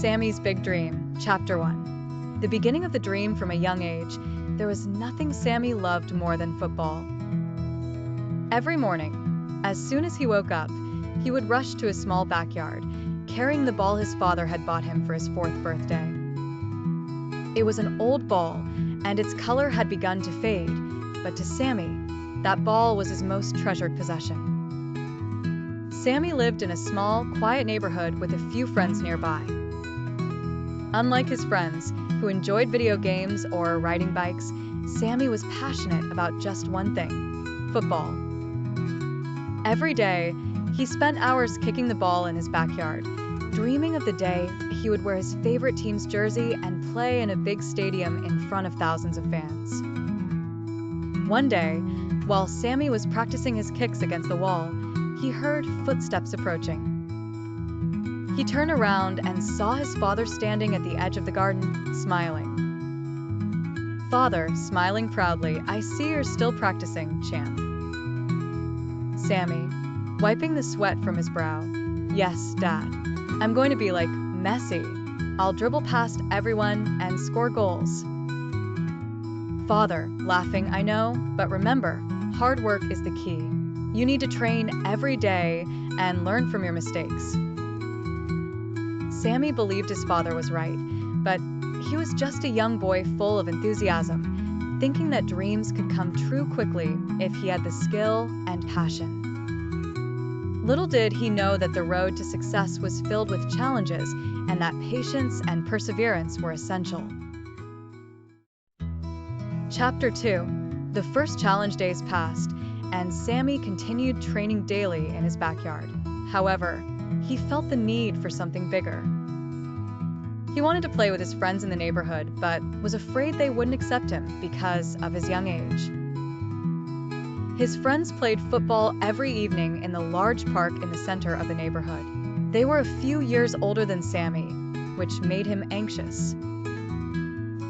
Sammy's Big Dream, Chapter 1. The beginning of the dream. From a young age, there was nothing Sammy loved more than football. Every morning, as soon as he woke up, he would rush to his small backyard, carrying the ball his father had bought him for his 4th birthday. It was an old ball, and its color had begun to fade, but to Sammy, that ball was his most treasured possession. Sammy lived in a small, quiet neighborhood with a few friends nearby. Unlike his friends, who enjoyed video games or riding bikes, Sammy was passionate about just one thing: football. Every day, he spent hours kicking the ball in his backyard, dreaming of the day he would wear his favorite team's jersey and play in a big stadium in front of thousands of fans. One day, while Sammy was practicing his kicks against the wall, he heard footsteps approaching. He turned around and saw his father standing at the edge of the garden, smiling. "Father," smiling proudly, "I see you're still practicing, champ." Sammy, wiping the sweat from his brow, "Yes, Dad. I'm going to be like Messi. I'll dribble past everyone and score goals." Father, laughing, "I know, but remember, hard work is the key. You need to train every day and learn from your mistakes." Sammy believed his father was right, but he was just a young boy full of enthusiasm, thinking that dreams could come true quickly if he had the skill and passion. Little did he know that the road to success was filled with challenges and that patience and perseverance were essential. Chapter 2. The first challenge days passed, and Sammy continued training daily in his backyard. However, he felt the need for something bigger. He wanted to play with his friends in the neighborhood, but was afraid they wouldn't accept him because of his young age. His friends played football every evening in the large park in the center of the neighborhood. They were a few years older than Sammy, which made him anxious.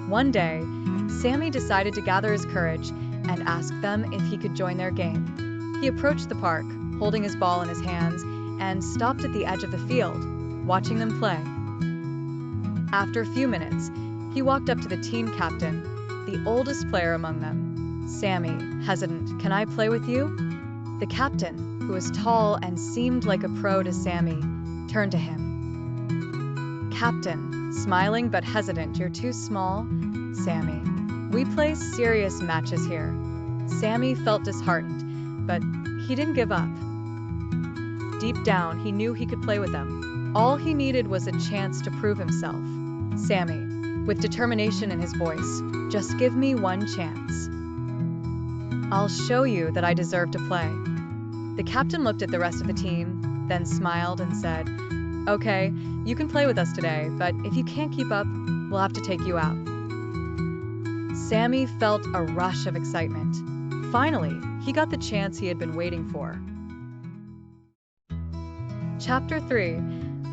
One day, Sammy decided to gather his courage and ask them if he could join their game. He approached the park, holding his ball in his hands, and stopped at the edge of the field, watching them play. After a few minutes, he walked up to the team captain, the oldest player among them. Sammy, hesitant, "Can I play with you?" The captain, who was tall and seemed like a pro to Sammy, turned to him. "Captain," smiling but hesitant, "You're too small, Sammy. We play serious matches here." Sammy felt disheartened, but he didn't give up. Deep down, he knew he could play with them. All he needed was a chance to prove himself. Sammy, with determination in his voice, "Just give me one chance. I'll show you that I deserve to play." The captain looked at the rest of the team, then smiled and said, "Okay, you can play with us today, but if you can't keep up, we'll have to take you out." Sammy felt a rush of excitement. Finally, he got the chance he had been waiting for. Chapter 3.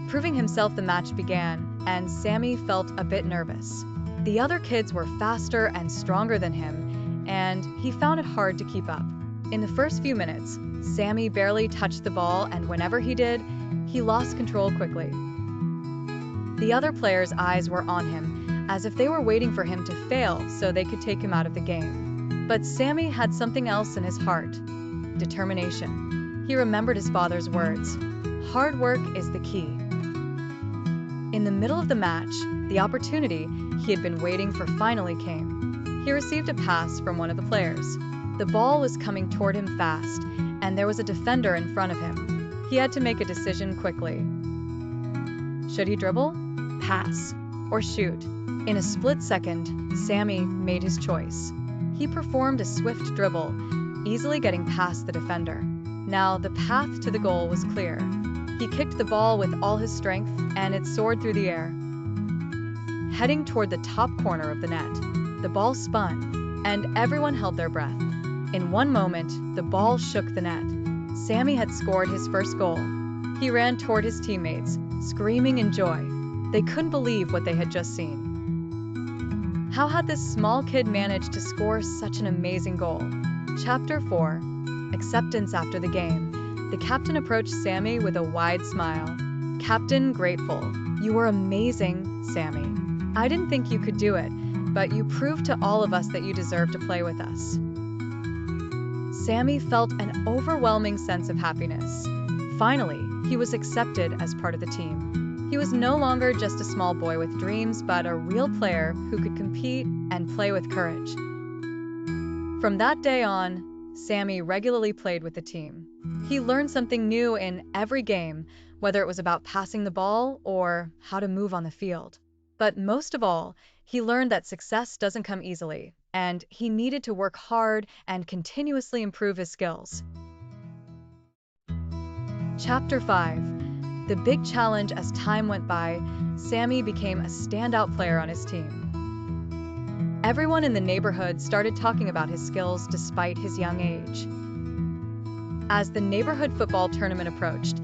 Proving himself. The match began, and Sammy felt a bit nervous. The other kids were faster and stronger than him, and he found it hard to keep up. In the first few minutes, Sammy barely touched the ball, and whenever he did, he lost control quickly. The other players' eyes were on him, as if they were waiting for him to fail so they could take him out of the game. But Sammy had something else in his heart: determination. He remembered his father's words: "Hard work is the key." In the middle of the match, the opportunity he had been waiting for finally came. He received a pass from one of the players. The ball was coming toward him fast, and there was a defender in front of him. He had to make a decision quickly. Should he dribble, pass, or shoot? In a split second, Sammy made his choice. He performed a swift dribble, easily getting past the defender. Now the path to the goal was clear. He kicked the ball with all his strength, and it soared through the air. Heading toward the top corner of the net, the ball spun, and everyone held their breath. In one moment, the ball shook the net. Sammy had scored his first goal. He ran toward his teammates, screaming in joy. They couldn't believe what they had just seen. How had this small kid managed to score such an amazing goal? Chapter 4. Acceptance. After the game, the captain approached Sammy with a wide smile. Captain Grateful, you were amazing, Sammy. I didn't think you could do it, but you proved to all of us that you deserve to play with us. Sammy felt an overwhelming sense of happiness. Finally, he was accepted as part of the team. He was no longer just a small boy with dreams, but a real player who could compete and play with courage. From that day on, Sammy regularly played with the team. He learned something new in every game, whether it was about passing the ball or how to move on the field. But most of all, he learned that success doesn't come easily, and he needed to work hard and continuously improve his skills. Chapter 5. The big challenge. As time went by, Sammy became a standout player on his team. Everyone in the neighborhood started talking about his skills despite his young age. As the neighborhood football tournament approached,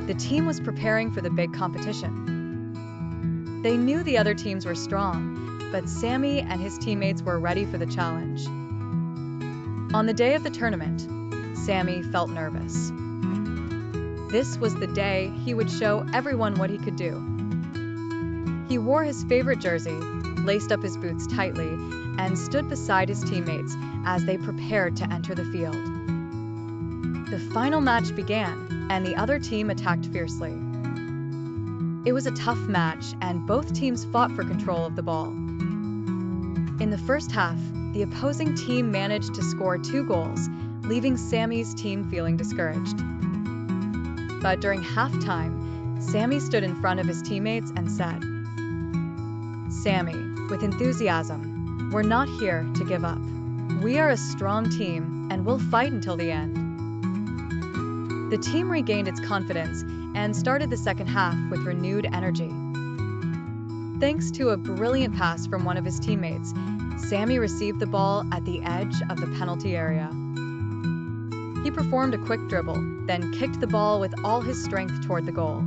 the team was preparing for the big competition. They knew the other teams were strong, but Sammy and his teammates were ready for the challenge. On the day of the tournament, Sammy felt nervous. This was the day he would show everyone what he could do. He wore his favorite jersey, laced up his boots tightly, and stood beside his teammates as they prepared to enter the field. The final match began, and the other team attacked fiercely. It was a tough match, and both teams fought for control of the ball. In the first half, the opposing team managed to score 2 goals, leaving Sammy's team feeling discouraged. But during halftime, Sammy stood in front of his teammates and said, "Sammy, with enthusiasm, we're not here to give up. We are a strong team, and we'll fight until the end." The team regained its confidence and started the second half with renewed energy. Thanks to a brilliant pass from one of his teammates, Sammy received the ball at the edge of the penalty area. He performed a quick dribble, then kicked the ball with all his strength toward the goal.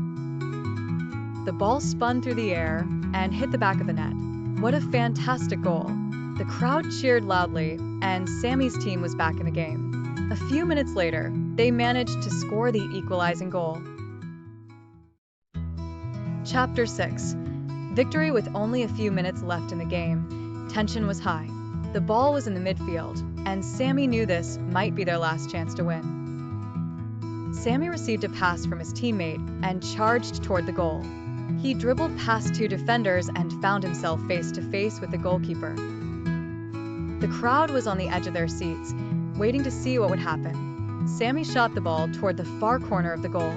The ball spun through the air and hit the back of the net. What a fantastic goal! The crowd cheered loudly, and Sammy's team was back in the game. A few minutes later, they managed to score the equalizing goal. Chapter 6. Victory. With only a few minutes left in the game, tension was high. The ball was in the midfield, and Sammy knew this might be their last chance to win. Sammy received a pass from his teammate and charged toward the goal. He dribbled past 2 defenders and found himself face to face with the goalkeeper. The crowd was on the edge of their seats, waiting to see what would happen. Sammy shot the ball toward the far corner of the goal.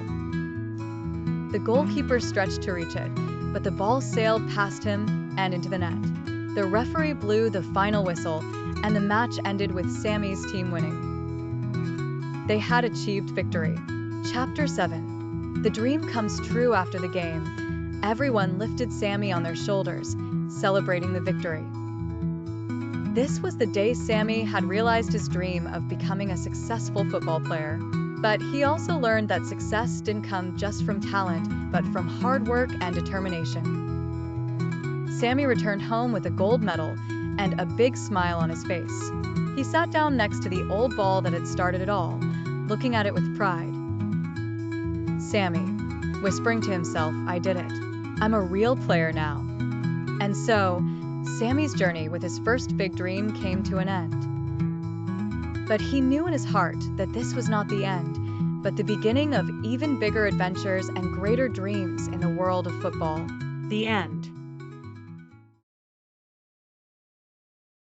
The goalkeeper stretched to reach it, but the ball sailed past him and into the net. The referee blew the final whistle, and the match ended with Sammy's team winning. They had achieved victory. Chapter 7. The dream comes true. After the game, everyone lifted Sammy on their shoulders, celebrating the victory. This was the day Sammy had realized his dream of becoming a successful football player. But he also learned that success didn't come just from talent, but from hard work and determination. Sammy returned home with a gold medal and a big smile on his face. He sat down next to the old ball that had started it all, looking at it with pride. Sammy, whispering to himself, "I did it. I'm a real player now." And so, Sammy's journey with his first big dream came to an end. But he knew in his heart that this was not the end, but the beginning of even bigger adventures and greater dreams in the world of football. The end.